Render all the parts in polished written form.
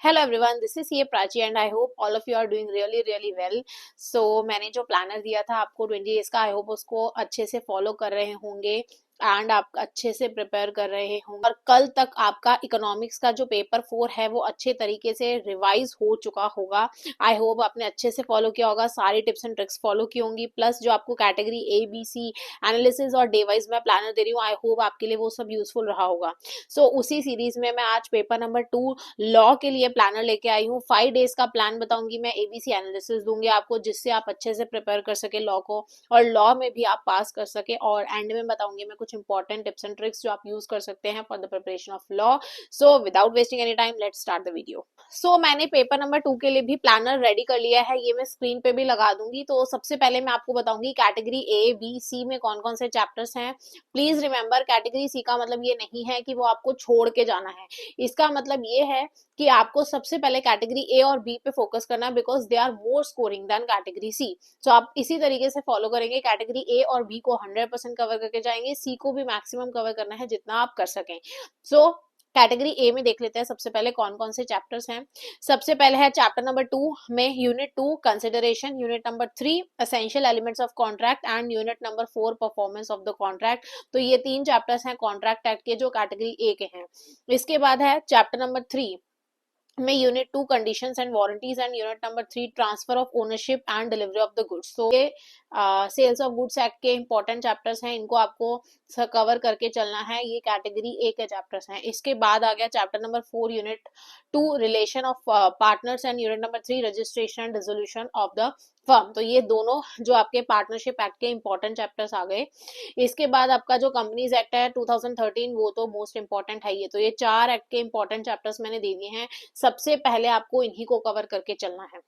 Hello everyone, this is ये Prachi and I hope all of you are doing really well. So मैंने जो planner दिया था आपको 20 डेज का, आई होप उसको अच्छे से फॉलो कर रहे होंगे एंड आप अच्छे से प्रिपेयर कर रहे होंगे और कल तक आपका इकोनॉमिक्स का जो पेपर 4 है वो अच्छे तरीके से रिवाइज हो चुका होगा। आई होप आपने अच्छे से फॉलो किया होगा, सारी टिप्स एंड ट्रिक्स फॉलो की होंगी। प्लस जो आपको category A B C analysis और डे वाइज मैं प्लानर दे रही हूँ, आई होप आपके लिए वो सब यूजफुल रहा होगा। सो उसी सीरीज में मैं आज पेपर नंबर 2 लॉ के लिए प्लानर लेके आई हूँ। 5 डेज का प्लान बताऊंगी मैं, एबीसी एनालिसिस दूंगी आपको जिससे आप अच्छे से प्रिपेयर कर सके लॉ को और लॉ में भी आप पास कर सके, और एंड में बताऊंगी मैं कुछ इंपॉर्टेंट टिप्स एंड ट्रिक्स जो आप यूज कर सकते हैं for the preparation of law. So without wasting any time let's start the video. So मैंने पेपर नंबर 2 के लिए भी प्लानर रेडी कर लिया है, ये मैं स्क्रीन पे भी लगा दूंगी। तो सबसे पहले मैं आपको बताऊंगी कैटेगरी ए बी सी में कौन कौन से चैप्टर्स हैं। प्लीज रिमेंबर, कैटेगरी सी का मतलब ये नहीं है कि वो आपको छोड़ के जाना है। इसका मतलब ये है कि आपको सबसे पहले कैटेगरी ए और बी पे फोकस करना है, because they are more scoring than category C. तो आप इसी तरीके से फॉलो करेंगे, कैटेगरी ए और बी को 100% कवर करके जाएंगे, सी को भी मैक्सिमम कवर करना है जितना आप कर सकें। सो कैटेगरी ए में देख लेते हैं सबसे पहले कौन कौन से चैप्टर्स हैं। सबसे पहले है चैप्टर नंबर 2 में unit 2 consideration, unit number 3 essential elements of contract and unit number 4 performance of the contract. तो ये 3 चैप्टर्स हैं कॉन्ट्रैक्ट एक्ट के जो कैटेगरी ए के हैं। इसके बाद है चैप्टर नंबर 3 में unit 2 conditions and warranties and unit number 3 transfer of ownership and delivery of the goods. तो ये सेल्स ऑफ गुड्स एक्ट के इंपॉर्टेंट चैप्टर्स हैं, इनको आपको कवर करके चलना है। ये कैटेगरी ए के चैप्टर्स हैं। इसके बाद आ गया chapter number 4 unit 2 relation of partners and unit number 3 registration and dissolution of the firm. तो ये दोनों जो आपके पार्टनरशिप एक्ट के इंपॉर्टेंट चैप्टर्स आ गए। इसके बाद आपका जो कंपनीज एक्ट है 2013, वो तो मोस्ट इंपॉर्टेंट है। ये 4 एक्ट के इंपॉर्टेंट चैप्टर्स मैंने दे दिए हैं। सबसे पहले आपको इन्हीं को कवर करके चलना है।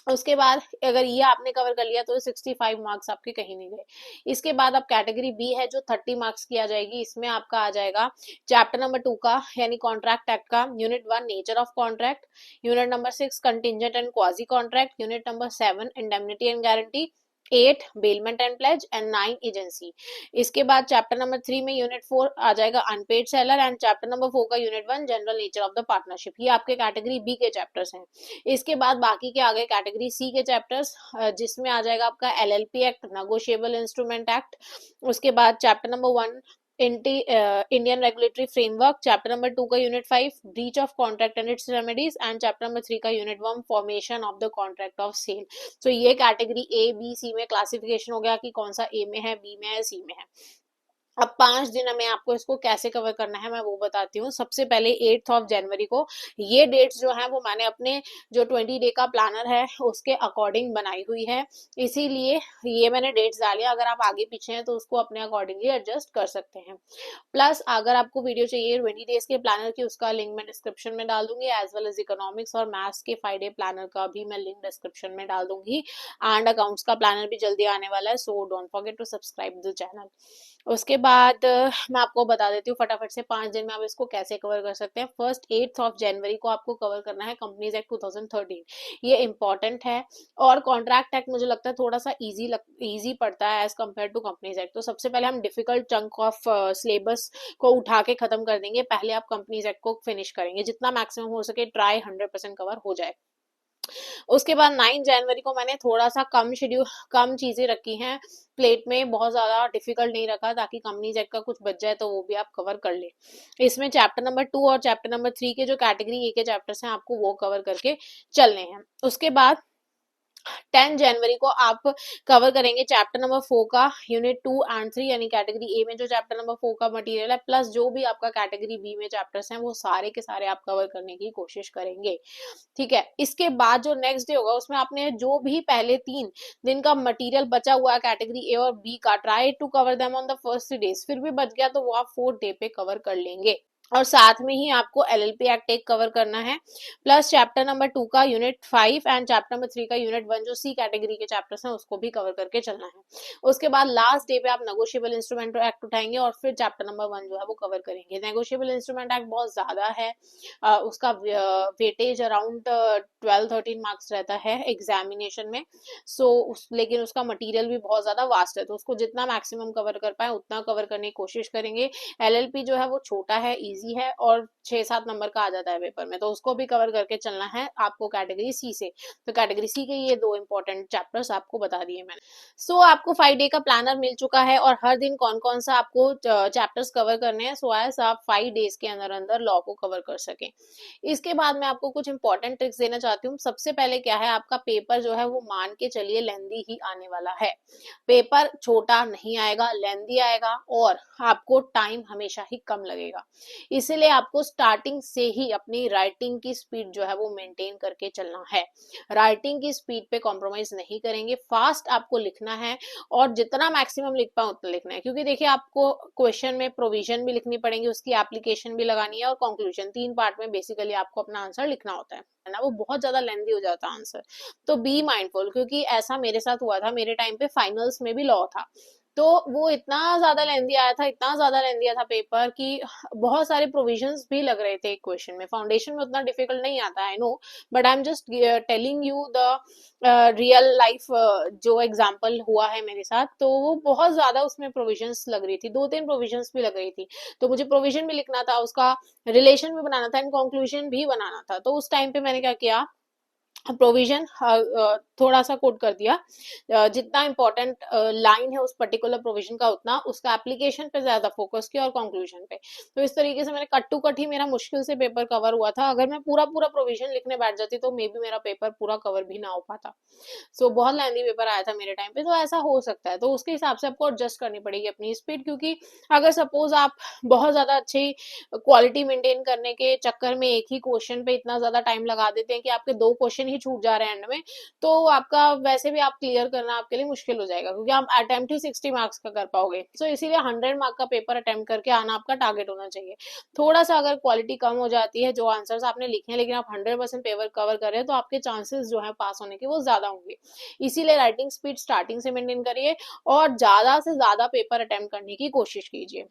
उसके बाद अगर ये आपने कवर कर लिया तो 65 मार्क्स आपके कहीं नहीं गए। इसके बाद अब कैटेगरी बी है जो 30 मार्क्स की आ जाएगी। इसमें आपका आ जाएगा चैप्टर नंबर 2 का यानी कॉन्ट्रैक्ट एक्ट का, unit 1 nature of contract, unit number 6 contingent and quasi contract, unit number 7 indemnity and guarantee, 8 bailment and plays and 9 agency. इसके बाद चैप्टर नंबर 3 में यूनिट 4 आ जाएगा unpaid seller and chapter number 4 का unit 1 general nature of the partnership. ये आपके category B के chapters हैं। इसके बाद बाकी के आ गए कैटेगरी सी के चैप्टर्स, जिसमें आ जाएगा आपका LLP act, negotiable instrument act. उसके बाद chapter number 1 Indian regulatory framework, chapter number 2 का unit 5 breach of contract and its remedies and chapter number 3 का unit 1 formation of the contract of sale. तो ये कैटेगरी ए बी सी में classification हो गया कि कौन सा ए में है, बी में है, सी में है। अब 5 दिन में आपको इसको कैसे कवर करना है मैं वो बताती हूँ। सबसे पहले 8 ऑफ जनवरी को, ये डेट्स जो है वो मैंने अपने जो 20 डे का प्लानर है उसके अकॉर्डिंग बनाई हुई है, इसीलिए ये मैंने डेट्स डाली। अगर आप आगे पीछे हैं तो उसको अपने अकॉर्डिंगली एडजस्ट कर सकते हैं। प्लस अगर आपको वीडियो चाहिए 20 डेज के प्लानर की, उसका लिंक मैं डिस्क्रिप्शन में डाल दूंगी, एज वेल एज इकोनॉमिक्स और मैथ्स के 5 डे प्लानर का भी मैं लिंक डिस्क्रिप्शन में डाल दूंगी। एंड अकाउंट्स का प्लानर भी जल्दी आने वाला है, so don't forget to subscribe the channel. उसके बाद मैं आपको बता देती हूँ फटाफट से 5 दिन में आप इसको कैसे कवर कर सकते हैं। फर्स्ट 8 ऑफ जनवरी को आपको कवर करना है कंपनीज एक्ट 2013, ये इंपॉर्टेंट है। और कॉन्ट्रैक्ट एक्ट मुझे लगता है थोड़ा सा इजी पड़ता है as compared to companies act. तो सबसे पहले हम डिफिकल्ट चंक ऑफ सिलेबस को उठा के खत्म कर देंगे, पहले आप कंपनीज एक्ट को फिनिश करेंगे, जितना मैक्सिमम हो सके ट्राई 100% कवर हो जाए। उसके बाद 9 जनवरी को मैंने थोड़ा सा कम चीजें रखी हैं प्लेट में, बहुत ज्यादा डिफिकल्ट नहीं रखा ताकि कंपनी एक्ट का कुछ बच जाए तो वो भी आप कवर कर ले। इसमें चैप्टर नंबर 2 और चैप्टर नंबर 3 के जो कैटेगरी ए के चैप्टर्स हैं आपको वो कवर करके चलने हैं। उसके बाद 10 जनवरी को आप कवर करेंगे चैप्टर नंबर 4 का यूनिट 2 एंड 3 यानी कैटेगरी ए में जो चैप्टर नंबर 4 का मटेरियल है, प्लस जो भी आपका कैटेगरी बी में चैप्टर्स हैं वो सारे के सारे आप कवर करने की कोशिश करेंगे। ठीक है। इसके बाद जो नेक्स्ट डे होगा उसमें आपने जो भी पहले 3 दिन का मटेरियल बचा हुआ है कैटेगरी ए और बी का, try to cover them on the first 3 days. फिर भी बच गया तो वो आप 4th डे पे कवर कर लेंगे। और साथ में ही आपको एलएलपी एक्ट एक कवर करना है, प्लस चैप्टर नंबर 2 का यूनिट 5 एंड चैप्टर नंबर 3 का यूनिट 1 जो सी कैटेगरी के चैप्टर्स हैं उसको भी कवर करके चलना है। उसके बाद लास्ट डे पे आप नेगोशिएबल इंस्ट्रूमेंट एक्ट उठाएंगे और फिर चैप्टर नंबर 1 जो है वो कवर करेंगे। नेगोशिएबल इंस्ट्रूमेंट एक्ट बहुत ज्यादा है, उसका वेटेज अराउंड 12-13 मार्क्स रहता है एग्जामिनेशन में। लेकिन उसका मटीरियल भी बहुत ज्यादा वास्ट है, तो उसको जितना मैक्सिमम कवर कर पाए उतना कवर करने की कोशिश करेंगे। एलएलपी जो है वो छोटा है, इजी है और 6-7 नंबर का आ जाता है पेपर में, तो उसको भी कवर करके चलना है आपको कैटेगरी सी से। तो कैटेगरी सी के ये 2 इंपॉर्टेंट चैप्टर्स आपको बता दिए मैंने। सो आपको 5 डे का प्लानर मिल चुका है और हर दिन कौन कौन सा आपको चैप्टर्स कवर करने हैं, सो एज आप 5 डेज के अंदर अंदर लॉ को कवर कर सकें। इसके बाद मैं आपको कुछ इंपॉर्टेंट ट्रिक्स देना चाहती हूँ। सबसे पहले क्या है, आपका पेपर जो है वो मान के चलिए लेंदी ही आने वाला है। पेपर छोटा नहीं आएगा, लेंदी आएगा और आपको टाइम हमेशा ही कम लगेगा। इसीलिए आपको स्टार्टिंग से ही अपनी राइटिंग की स्पीड जो है वो मेंटेन करके चलना है। राइटिंग की स्पीड पे कॉम्प्रोमाइज नहीं करेंगे, फास्ट आपको लिखना है और जितना मैक्सिमम लिख पाए उतना लिखना है। क्योंकि देखिए आपको क्वेश्चन में प्रोविजन भी लिखनी पड़ेगी, उसकी एप्लीकेशन भी लगानी है और कंक्लूजन, 3 पार्ट में बेसिकली आपको अपना आंसर लिखना होता है ना, वो बहुत ज्यादा लेंदी हो जाता है आंसर। तो बी माइंडफुल, क्योंकि ऐसा मेरे साथ हुआ था, मेरे टाइम पे फाइनल्स में भी लॉ था, तो वो इतना ज्यादा लेंदी आया था, इतना ज्यादा लेंदी आया था पेपर कि बहुत सारे प्रोविजंस भी लग रहे थे एक क्वेश्चन में। फाउंडेशन में उतना डिफिकल्ट नहीं आता है, I know, but I am just telling you the real life जो एग्जाम्पल हुआ है मेरे साथ। तो वो बहुत ज्यादा उसमें प्रोविजंस लग रही थी, 2-3 प्रोविजंस भी लग रही थी, तो मुझे प्रोविजन भी लिखना था, उसका रिलेशन भी बनाना था एंड कंक्लूजन भी बनाना था। तो उस टाइम पे मैंने क्या किया, प्रोविजन थोड़ा सा कोट कर दिया, जितना इंपॉर्टेंट लाइन है उस पर्टिकुलर प्रोविजन का उतना, उसका एप्लीकेशन पे ज्यादा फोकस किया और कंक्लूजन पे। तो इस तरीके से मैंने कट टू कट ही मेरा मुश्किल से पेपर कवर हुआ था। अगर मैं पूरा पूरा प्रोविजन लिखने बैठ जाती तो मे बी मेरा पेपर पूरा कवर भी ना हो पाता। सो बहुत लेंदी पेपर आया था मेरे टाइम पे, तो ऐसा हो सकता है। तो उसके हिसाब से आपको एडजस्ट करनी पड़ेगी अपनी स्पीड, क्योंकि अगर सपोज आप बहुत ज्यादा अच्छी क्वालिटी मेंटेन करने के चक्कर में एक ही क्वेश्चन पे इतना ज्यादा टाइम लगा देते हैं कि आपके 2 क्वेश्चन ही छूट जा रहे हैं एंड में, तो आपका वैसे भी आप क्लियर करना आपके लिए मुश्किल हो जाएगा, क्योंकि आप अटेम्प्ट ही 60 मार्क्स का कर पाओगे। सो इसीलिए 100 मार्क का पेपर अटेम्प्ट करके आना आपका टारगेट होना चाहिए। थोड़ा सा अगर क्वालिटी कम हो जाती है, जो आंसर्स आपने लिखे हैं लेकिन आप 100% पेपर कवर कर रहे हैं, तो आपके चांसेस जो है पास होने के वो ज्यादा होंगे। इसीलिए राइटिंग स्पीड स्टार्टिंग से मेंटेन करिए और ज्यादा से ज्यादा पेपर अटेम्प्ट करने की कोशिश कीजिए।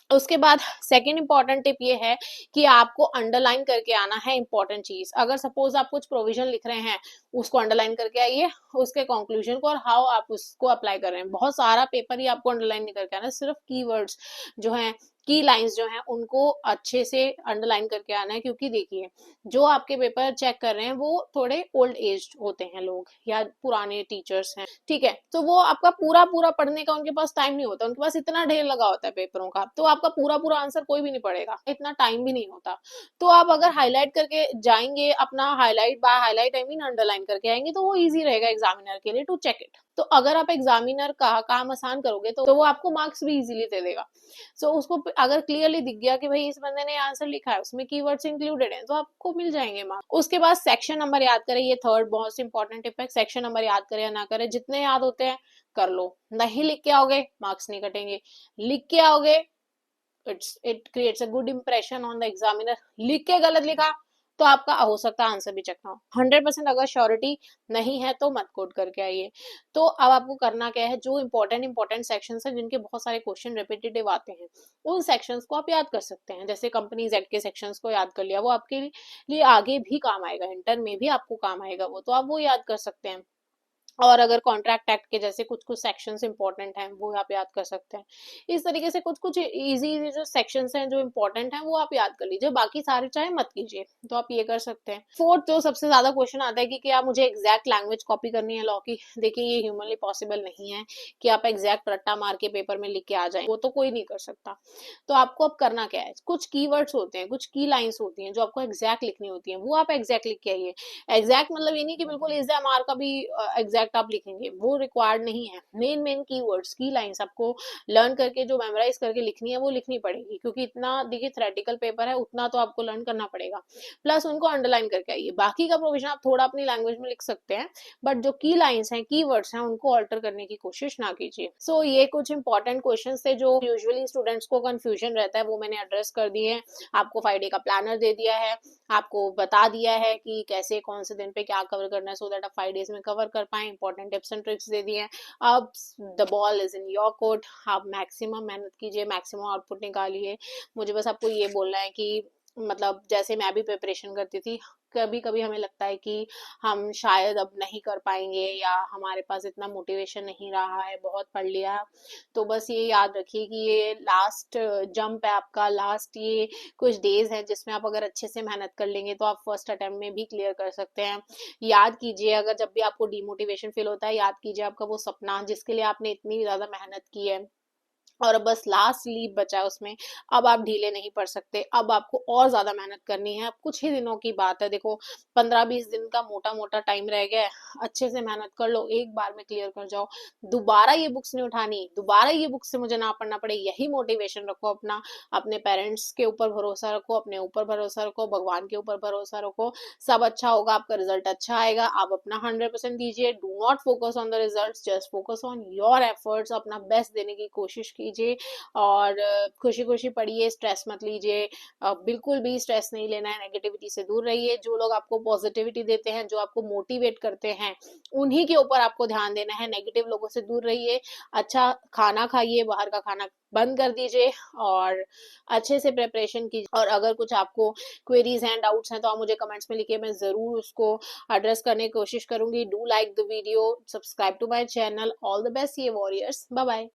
उसके बाद सेकेंड इंपॉर्टेंट टिप ये है कि आपको अंडरलाइन करके आना है इंपॉर्टेंट चीज। अगर सपोज आप कुछ प्रोविजन लिख रहे हैं, उसको अंडरलाइन करके आइए, उसके कंक्लूजन को और हाउ आप उसको अप्लाई कर रहे हैं। बहुत सारा पेपर ही आपको अंडरलाइन नहीं करके आना, सिर्फ कीवर्ड्स जो हैं, की लाइंस जो हैं, उनको अच्छे से अंडरलाइन करके आना है। क्योंकि देखिए, जो आपके पेपर चेक कर रहे हैं वो थोड़े ओल्ड एज होते हैं लोग या पुराने टीचर्स हैं, ठीक है, तो वो आपका पूरा पूरा पढ़ने का उनके पास टाइम नहीं होता, उनके पास इतना ढेर लगा होता है पेपरों का, तो आपका पूरा पूरा आंसर कोई भी नहीं पढ़ेगा, इतना टाइम भी नहीं होता। तो आप अगर हाईलाइट करके जाएंगे, अपना highlight by highlight I mean underline करके आएंगे, तो वो इजी रहेगा एग्जामिनर के लिए टू चेक इट। तो अगर आप एग्जामिनर का काम आसान करोगे तो वो आपको मार्क्स भी इजीली दे देगा। सो उसको अगर क्लियरली दिख गया कि भाई इस बंदे ने आंसर लिखा है, उसमें कीवर्ड्स इंक्लूडेड हैं, तो आपको मिल जाएंगे मार्क्स। उसके बाद सेक्शन नंबर याद करें, ये थर्ड बहुत इंपॉर्टेंट टिप है। सेक्शन नंबर याद करें या ना करें, जितने याद होते हैं कर लो, नहीं लिख के आओगे मार्क्स नहीं कटेंगे, लिख के आओगे it creates a good impression on the examiner. लिख के गलत लिखा तो आपका हो सकता है आंसर भी चेक ना हो। 100% अगर श्योरिटी नहीं है तो मत कोड करके आइए। तो अब आपको करना क्या है, जो इंपॉर्टेंट सेक्शंस हैं जिनके बहुत सारे क्वेश्चन रिपीटेटिव आते हैं, उन सेक्शंस को आप याद कर सकते हैं। जैसे कंपनीज एक्ट के सेक्शंस को याद कर लिया, वो आपके लिए आगे भी काम आएगा, इंटर में भी आपको काम आएगा वो, तो आप वो याद कर सकते हैं। और अगर कॉन्ट्रैक्ट एक्ट के जैसे कुछ कुछ सेक्शंस इंपॉर्टेंट हैं, वो आप याद कर सकते हैं। इस तरीके से कुछ कुछ इजी जो सेक्शंस हैं जो इंपॉर्टेंट हैं वो आप याद कर लीजिए, बाकी सारे चाहे मत कीजिए, तो आप ये कर सकते हैं। फोर्थ जो सबसे ज्यादा क्वेश्चन आता है कि क्या मुझे एग्जैक्ट लैंग्वेज कॉपी करनी है लॉ की। देखिए, ये ह्यूमनली पॉसिबल नहीं है कि आप एग्जैक्ट रट्टा मार के पेपर में लिख के आ जाए, वो तो कोई नहीं कर सकता। तो आपको अब करना क्या है, कुछ कीवर्ड्स होते हैं, कुछ की लाइंस होती हैं जो आपको एग्जैक्ट लिखनी होती हैं, वो आप एग्जैक्ट लिख के आइए। एग्जैक्ट मतलब ये नहीं कि बिल्कुल इज एम आर का भी एग्जैक्ट आप लिखेंगे, वो रिक्वायर्ड नहीं है। मेन कीवर्ड्स की लाइंस आपको लर्न करके जो मेमोराइज करके लिखनी है वो लिखनी पड़ेगी, क्योंकि इतना देखिए थ्योरेटिकल पेपर है, उतना तो आपको लर्न करना पड़ेगा। प्लस उनको अंडरलाइन करके आइए। बाकी का प्रोविजन आप थोड़ा अपनी लैंग्वेज में लिख सकते हैं, बट जो की लाइंस हैं, कीवर्ड्स हैं, उनको ऑल्टर करने की कोशिश ना कीजिए। सो ये कुछ इंपॉर्टेंट क्वेश्चन थे जो यूजुअली स्टूडेंट्स को कंफ्यूजन रहता है, वो मैंने एड्रेस कर दिए हैं। आपको 5 डे का प्लानर दे दिया है, आपको बता दिया है कि कैसे कौन से दिन पे क्या कवर करना है, सो दैट आप 5 डेज में कवर कर पाए। इंपॉर्टेंट टिप्स एंड ट्रिक्स दे दिए हैं। अब the ball is in your court, आप मैक्सिमम मेहनत कीजिए, मैक्सिमम आउटपुट निकालिए। मुझे बस आपको ये बोलना है कि मतलब जैसे मैं भी प्रिपरेशन करती थी, कभी कभी हमें लगता है कि हम शायद अब नहीं कर पाएंगे या हमारे पास इतना मोटिवेशन नहीं रहा है, बहुत पढ़ लिया। तो बस ये याद रखिए कि ये लास्ट जंप है आपका, लास्ट ये कुछ डेज है जिसमें आप अगर अच्छे से मेहनत कर लेंगे तो आप फर्स्ट अटेम्प्ट में भी क्लियर कर सकते हैं। याद कीजिए, अगर जब भी आपको डिमोटिवेशन फील होता है, याद कीजिए आपका वो सपना जिसके लिए आपने इतनी ज्यादा मेहनत की है और अब बस लास्ट लीप बचा है उसमें, अब आप ढीले नहीं पड़ सकते, अब आपको और ज्यादा मेहनत करनी है। अब कुछ ही दिनों की बात है, देखो 15-20 दिन का मोटा मोटा टाइम रह गया है। अच्छे से मेहनत कर लो, एक बार में क्लियर कर जाओ। दोबारा ये बुक्स नहीं उठानी, दोबारा ये बुक्स से मुझे ना पढ़ना पड़े, यही मोटिवेशन रखो अपना। अपने पेरेंट्स के ऊपर भरोसा रखो, अपने ऊपर भरोसा रखो, भगवान के ऊपर भरोसा रखो। सब अच्छा होगा, आपका रिजल्ट अच्छा आएगा। आप अपना 100% दीजिए, do not focus on the result, just focus on your efforts. अपना बेस्ट देने की कोशिश कीजिए और खुशी खुशी पढ़िए, स्ट्रेस मत लीजिए। बिल्कुल भी स्ट्रेस नहीं लेना है, नेगेटिविटी से दूर रहिए। जो लोग आपको पॉजिटिविटी देते हैं, जो आपको मोटिवेट करते हैं, उन्हीं के ऊपर आपको ध्यान देना है। नेगेटिव लोगों से दूर रहिए। अच्छा खाना खाइए, बाहर का खाना बंद कर दीजिए और अच्छे से प्रिपरेशन कीजिए। और अगर कुछ आपको क्वेरीज हैं, डाउट्स हैं, तो आप मुझे कमेंट्स में लिखिए, मैं जरूर उसको एड्रेस करने की कोशिश करूंगी। Do like the video, subscribe to my channel. All the best ये वॉरियर्स, बाय बाय।